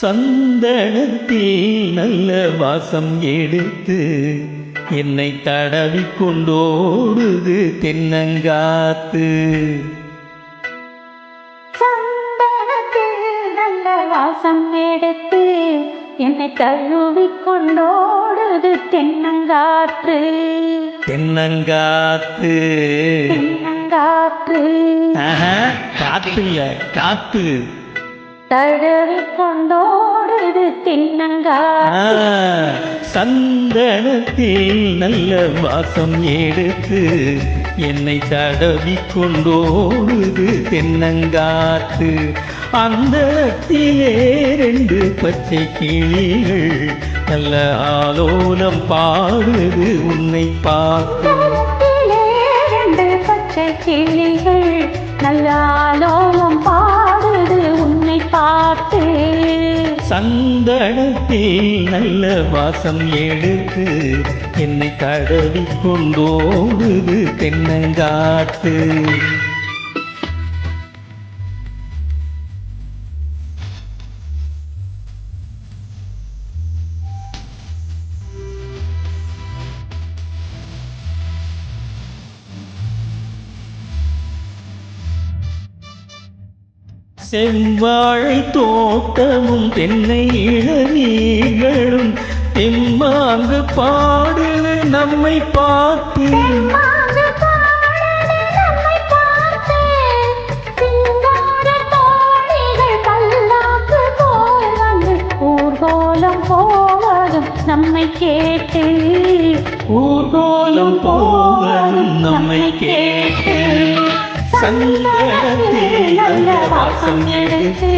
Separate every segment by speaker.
Speaker 1: சந்தனத்தில் நல்ல வாசம் எடுத்து என்னை தடவி கொண்டோடுது தென்னங்காத்து.
Speaker 2: சந்தனத்தில் நல்ல வாசம் எடுத்து என்னை தழுவி கொண்டோடுது தென்னங்காற்று.
Speaker 1: தென்னங்காத்து
Speaker 2: தென்னங்காற்று
Speaker 1: காத்துல காத்து
Speaker 2: தழுவி கொண்டோடுது தென்னங்காற்று.
Speaker 1: சந்தனத்தில் நல்ல வாசம் எடுத்து என்னை தடவி கொண்டோடுது தென்னங்காத்து. அந்தரத்திலே 2 பச்சை கிளிகள் நல்ல ஆலோலம் பாடுது உன்னை பார்த்து.
Speaker 2: 2 பச்சை கிளிகள் நல்ல ஆலோலம் பாடுது உன்னை பார்த்து.
Speaker 1: சந்தனத்தில் நல்ல வாசம் எடுத்து என்னை தடவி கொண்டோடுது தென்னங்காத்து. செவ்வாழை தோட்டமும் தென்னை இளநீர்களும் தெம்மாங்கு பாடுது நம்மை பார்த்து.
Speaker 2: ஊர்கோலம் போவதும் நம்மை கேட்டு.
Speaker 1: ஊர்கோலம் போவதும் நம்மை கேட்டு. சந்தனத்தில் நல்ல வாசம் எடுத்து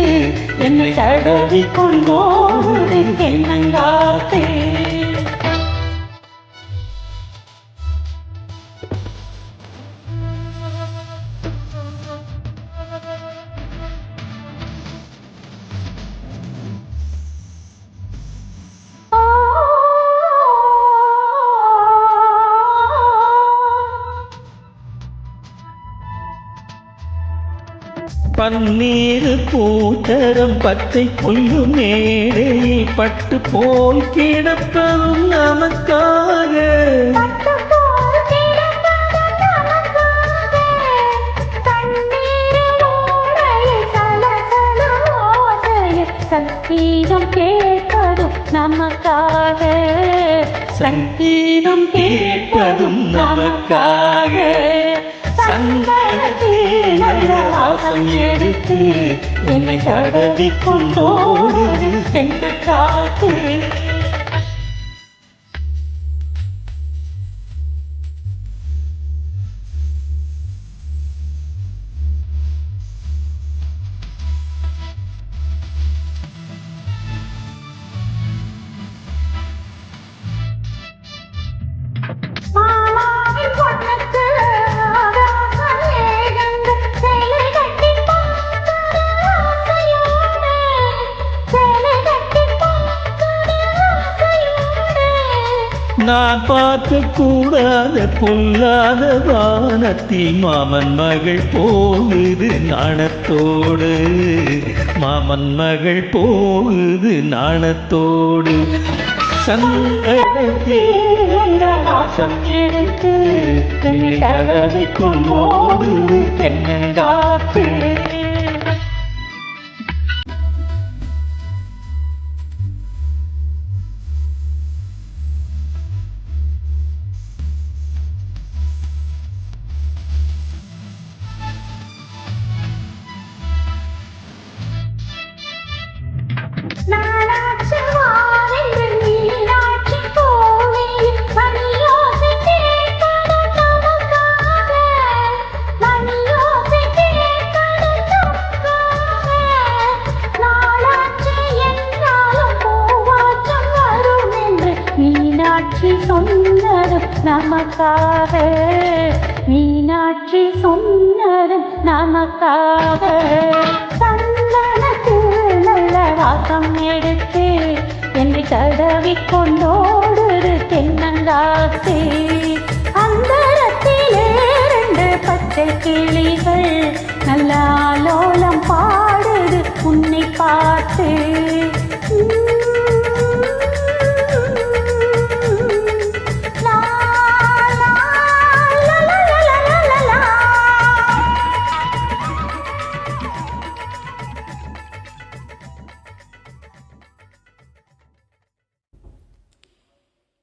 Speaker 1: என்னை தடவி கொண்டோடுது தென்னங்காத்து. பன்னீர் பூத்தரம் பச்சை கொள்ளும் மேடையில் பட்டு போல் கிடப்பதும் நமக்காக.
Speaker 2: சங்கீதம் கேட்பதும் நமக்காக.
Speaker 1: சங்கீதம் கேட்பதும் நமக்காக. சந்தனத்தில் நல்ல வாசம் எடுத்து என்னை தடவி கொண்டோடுது தென்னங்காத்து. நான் பார்க்க கூடாத பொல்லாத வானத்தில் மாமன் மகள் போகுது நாணத்தோடு. மாமன் மகள் போகுது நாணத்தோடு. சந்தனத்தில் வாசம் எடுத்து என்னை தடவி கொண்டோடுது தென்னங்காத்து.
Speaker 2: மீனாட்சி சொன்னதும் நமக்காக. மீனாட்சி சொன்னதும் நமக்காக. சந்தனத்தில் நல்ல வாசம் எடுத்து என்னை தடவி கொண்டோடுது தென்னங்காத்து. அந்தரத்திலே 2 பச்சை பச்சை கிளிகள் நல்ல ஆலோலம் பாடுது உன்னை பார்த்து